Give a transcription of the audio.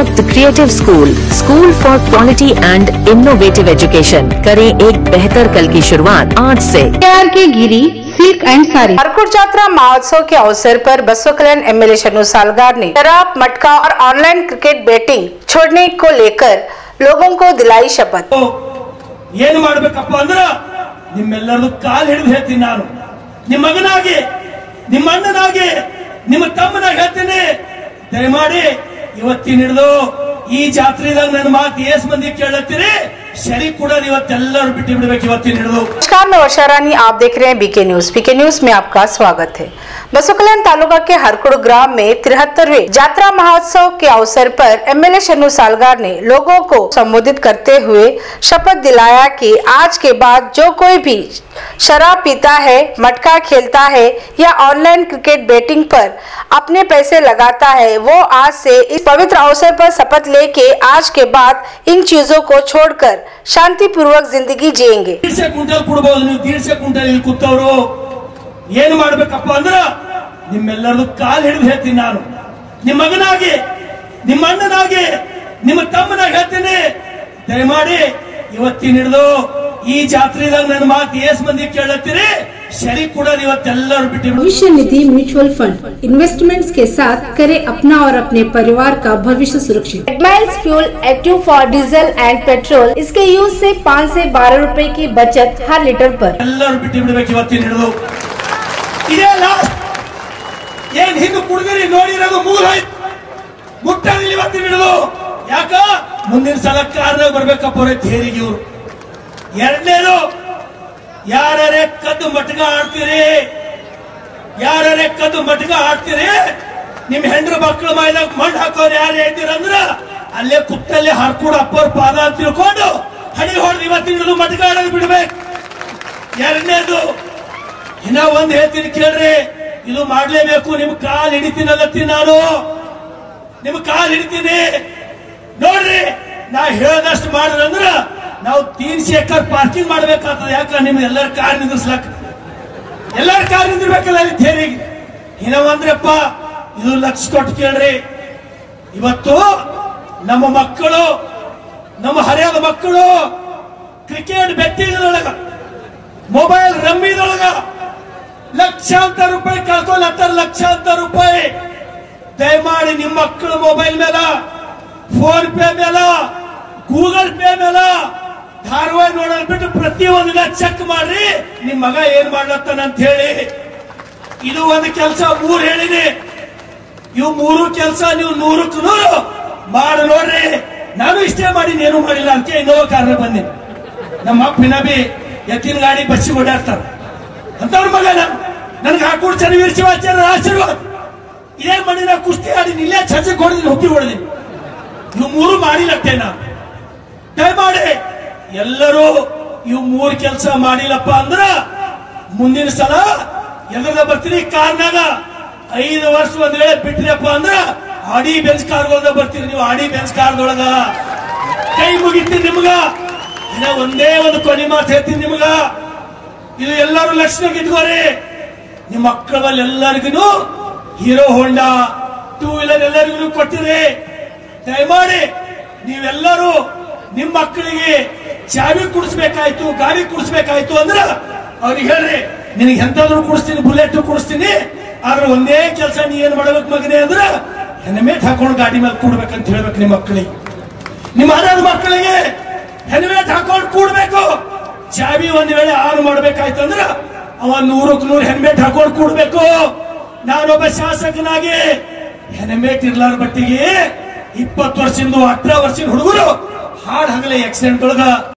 Unlock the creative school for quality and innovative education। करें एक बेहतर कल की शुरुआत आज से। के गिरी सिल्क एंड साड़ी। हरकुट जात्रा महोत्सव के अवसर पर बसव कल्याण एमएलए शनु सालगार ने शराब, मटका और ऑनलाइन क्रिकेट बेटिंग छोड़ने को लेकर लोगों को दिलाई शपथ। ಏನು ಮಾಡಬೇಕಪ್ಪ ಅಂದ್ರೆ ನಿಮ್ಮೆಲ್ಲರದು ಕಾಲು ಹಿಡಿದು ಹೇಳ್ತೀನಿ ನಾನು, ನಿಮ್ಮ ಮಗನಾಗಿ, ನಿಮ್ಮ ಅಣ್ಣನಾಗಿ, ನಿಮ್ಮ ತಮ್ಮನಾಗಿ ಹೇಳ್ತೀನಿ, ದಯಮಾಡಿ ಇವತ್ತಿನ ಹಿಡಿದು ಈ ಜಾತ್ರೆದಾಗ ನನ್ನ ಮಾತು ಏಸ್ ಮಂದಿ ಕೇಳತ್ತೀರಿ, शरी नमस्कार, मैं वर्षा रानी, आप देख रहे हैं बीके न्यूज में आपका स्वागत है। बसव कल्याण तालुका के हरकुड़ ग्राम में 73वें जात्रा महोत्सव के अवसर पर एमएलए शनु सालगार ने लोगों को संबोधित करते हुए शपथ दिलाया कि आज के बाद जो कोई भी शराब पीता है, मटका खेलता है या ऑनलाइन क्रिकेट बेटिंग पर अपने पैसे लगाता है, वो आज से इस पवित्र अवसर पर शपथ लेके आज के बाद इन चीजों को छोड़कर शांति पूर्वक जिंदगी जिएंगे। ಏನು ಮಾಡಬೇಕಪ್ಪ ಅಂದ್ರೆ ನಿಮ್ಮೆಲ್ಲರದು ಕಾಲು ಹಿಡಿದು ಹೇಳ್ತೀನಿ ನಾನು, ನಿಮ್ಮ ಮಗನಾಗಿ, ನಿಮ್ಮ ಅಣ್ಣನಾಗಿ, ನಿಮ್ಮ ತಮ್ಮನಾಗಿ ಹೇಳ್ತೀನಿ, ದಯಮಾಡಿ ಇವತ್ತಿನ ಹಿಡಿದು ಈ ಜಾತ್ರೆದಾಗ ನನ್ನ ಮಾತು ಏಸ್ ಮಂದಿ ಕೇಳತ್ತೀರಿ, शरी भविष्य निधि म्यूचुअल फंड इन्वेस्टमेंट्स के साथ करे अपना और अपने परिवार का भविष्य सुरक्षित। Miles fuel active for diesel and petrol, इसके यूज से 5 से 12 रुपए की बचत हर लीटर पर। ಯಾಕ ಮುಂದಿನ ಸಲ ಕಾರ್ನಾಗ ಬರ್ಬೇಕಪ್ಪ ಥೇರಿಗೆ ಇವರು ಎರಡನೇದು ಯಾರೇ ಕದ್ದು ಮಟಕ ಆಡ್ತೀರಿ, ಯಾರೇ ಕದ್ದು ಮಟಕ ಆಡ್ತೀರಿ, ನಿಮ್ ಹೆಂಡ್ರ ಮಕ್ಕಳ ಮೈದಾಗ ಮಣ್ಣು ಹಾಕೋರು ಯಾರು ಹೇಳ್ತೀರಂದ್ರ ಅಲ್ಲೇ ಕುತ್ತಲ್ಲೇ ಹರ್ಕೂಡ ಅಪ್ಪರ ಪಾದ ಅಂತ ತಿಳ್ಕೊಂಡು ಹಣಿ ಹೊಡೆದು ಇವತ್ತಿನ ಮಟಕ ಆಡೋದು ಬಿಡ್ಬೇಕು। ಎರಡನೇದು ಇನ್ನ ಒಂದ್ ಹೇಳ್ತೀನಿ ಕೇಳ್ರಿ, ಇದು ಮಾಡ್ಲೇಬೇಕು, ನಿಮ್ ಕಾಲ್ ಹಿಡಿತೀನಲ್ಲತ್ತೀನಿ ನಾನು, ನಿಮ್ ಕಾಲ್ ಹಿಡಿತೀನಿ ನೋಡ್ರಿ, ನಾ ಹೇಳದಷ್ಟು ಮಾಡಿದ್ರಂದ್ರ ನಾವು 300 ಎಕರೆ ಪಾರ್ಕಿಂಗ್ ಮಾಡ್ಬೇಕಾಗ್ತದೆ। ಯಾಕಂದ್ರೆ ನಿಮ್ಗೆ ಎಲ್ಲರ ಕಾರ್ ನಿಂದ್ರಸ್ಲಕ್, ಎಲ್ಲರ ಕಾರ್ ನಿಂದಿರ್ಬೇಕಲ್ಲ ಥೇರಿಗೆ। ಇನ್ನ ಒಂದ್ರಪ್ಪ ಇದು ಲಕ್ಷ ಕೊಟ್ಟು ಕೇಳ್ರಿ, ಇವತ್ತು ನಮ್ಮ ಮಕ್ಕಳು, ನಮ್ಮ ಹರಿಯಾದ ಮಕ್ಕಳು ಕ್ರಿಕೆಟ್ ಬೆಟ್ಟಿಂಗ್ ಮೊಬೈಲ್ ರಮ್ಮಿದೊಳಗ ಲಕ್ಷಾಂತರ ರೂಪಾಯಿ ಕಳ್ಕೊಳತ್ತಾರ, ಲಕ್ಷಾಂತರ ರೂಪಾಯಿ। ದಯಮಾಡಿ ನಿಮ್ಮ ಮಕ್ಕಳು ಮೊಬೈಲ್ ಮೇಲ, ಫೋನ್ ಪೇ ಮೇಲ, ಗೂಗಲ್ ಪೇ ಮೇಲ ಧಾರವಾಡ ನೋಡಲ್ ಬಿಟ್ಟು ಪ್ರತಿಯೊಂದಿನ ಚೆಕ್ ಮಾಡ್ರಿ, ನಿಮ್ ಮಗ ಏನ್ ಮಾಡ್ಲತ್ತಾನ ಅಂತ ಹೇಳಿ। ಇದು ಒಂದು ಕೆಲಸ 3 ಹೇಳಿನಿ, ಇವು 3 ಕೆಲಸ ನೀವು 100ಕ್ಕೆ 100 ಮಾಡಿ ನೋಡ್ರಿ। ನಾನು ಇಷ್ಟೇ ಮಾಡಿ ಏನು ಮಾಡಿಲ್ಲ ಅಂತ ಇನ್ನೋವಾ ಕಾರಣ ಬಂದಿ, ನಮ್ಮ ಅಪ್ಪಿನ ಬಿ ಎತ್ತಿನ ಗಾಡಿ ಬಸ್ಸಿ ಓಡಾಡ್ತಾರ ಅಂತವ್ರ ಮಗ ನನ್ಗೆ ಹಾಕೊಂಡು ಚನ್ನವೀರ ಶಿವಾಚಾರ್ಯ ಆಶೀರ್ವಾದ ಇದೇನ್ ಮಾಡಿ ನಾ ಕುಸ್ತಿ ಆಡಿ ಇಲ್ಲೇ ಚರ್ಚೆಗೆ ಹೊಡೆದಿನಿ, ಹುಕ್ಕಿ ಹೊಡೆದಿನಿ, ಇವು 3 ಮಾಡಿಲ್ಲಟ್ಟೆ ನಾ। ದಯಮಾಡಿ ಎಲ್ಲರೂ ಇವು 3 ಕೆಲಸ ಮಾಡಿಲ್ಲಪ್ಪ ಅಂದ್ರ ಮುಂದಿನ ಸಲ ಎಲ್ಲರ ಬರ್ತೀರಿ ಕಾರ್ನಾಗ 5 ವರ್ಷ ಒಂದ್ ವೇಳೆ ಬಿಟ್ಟಿರಪ್ಪ ಅಂದ್ರ ಆಡಿ ಬೆಂಚ್ ಕಾರ್ಗಳದ ಬರ್ತೀರಿ ನೀವು, ಆಡಿ ಬೆಂಚ್ ಕಾರ್ದೊಳಗ ಕೈ ಮುಗಿತೀನಿ ನಿಮ್ಗ। ಇನ್ನ ಒಂದೇ ಒಂದು ಕೊನೆ ಮಾತು ಹೇಳ್ತೀನಿ ನಿಮ್ಗ, ಇದು ಎಲ್ಲರೂ ಲಕ್ಷಣ ಇಟ್ಕೋರಿ, ನಿಮ್ಮ ಮಕ್ಕಳಲ್ಲಿ ಎಲ್ಲರಿಗೂ ಹೀರೋ ಹೋಂಡಾ 2 ವೀಲರ್ ಎಲ್ಲರಿಗೂ ಕೊಟ್ಟಿರಿ। ದಯಮಾಡಿ ನೀವೆಲ್ಲರೂ ನಿಮ್ಮ ಮಕ್ಕಳಿಗೆ ಚಾವಿ ಕುಡಿಸ್ಬೇಕಾಯ್ತು, ಗಾಡಿ ಕುಡಿಸ್ಬೇಕಾಯ್ತು ಅಂದ್ರ ಅವ್ರಿಗೆ ಹೇಳ್ರಿ, ನಿನಗೆ ಎಂತಾದ್ರು ಕುಡಿಸ್ತೀನಿ, ಬುಲೆಟ್ ಕುಡಿಸ್ತೀನಿ, ಆದ್ರೆ ಒಂದೇ ಕೆಲಸ ನೀ ಏನ್ ಮಾಡ್ಬೇಕು ಮಗನೇ ಅಂದ್ರ ಹೆಲ್ಮೆಟ್ ಹಾಕೊಂಡು ಗಾಡಿ ಮೇಲೆ ಕೂಡ್ಬೇಕಂತ ಹೇಳ್ಬೇಕು ನಿಮ್ಮ ಮಕ್ಕಳಿಗೆ। ನಿಮ್ಮ ಹರಿಯಾದ ಮಕ್ಕಳಿಗೆ ಹೆಲ್ಮೆಟ್ ಹಾಕೊಂಡು ಕೂಡ್ಬೇಕು, ಚಾವಿ ಒಂದ್ ವೇಳೆ ಆನ್ ಮಾಡ್ಬೇಕಾಯ್ತು ಅಂದ್ರ ಅವ 100ಕ್ಕೆ 100 ಹೆಲ್ಮೆಟ್ ಹಾಕೊಂಡು ಕೂಡ್ಬೇಕು। ನಾನೊಬ್ಬ ಶಾಸಕನಾಗಿ ಹೆಲ್ಮೆಟ್ ಇರ್ಲಾರ ಬಟ್ಟಿಗೆ 20 ವರ್ಷದಿಂದ 18 ವರ್ಷದ ಹುಡುಗರು ಹಾಡ್ ಹಗಲೇ ಆಕ್ಸಿಡೆಂಟ್ ಒಳಗ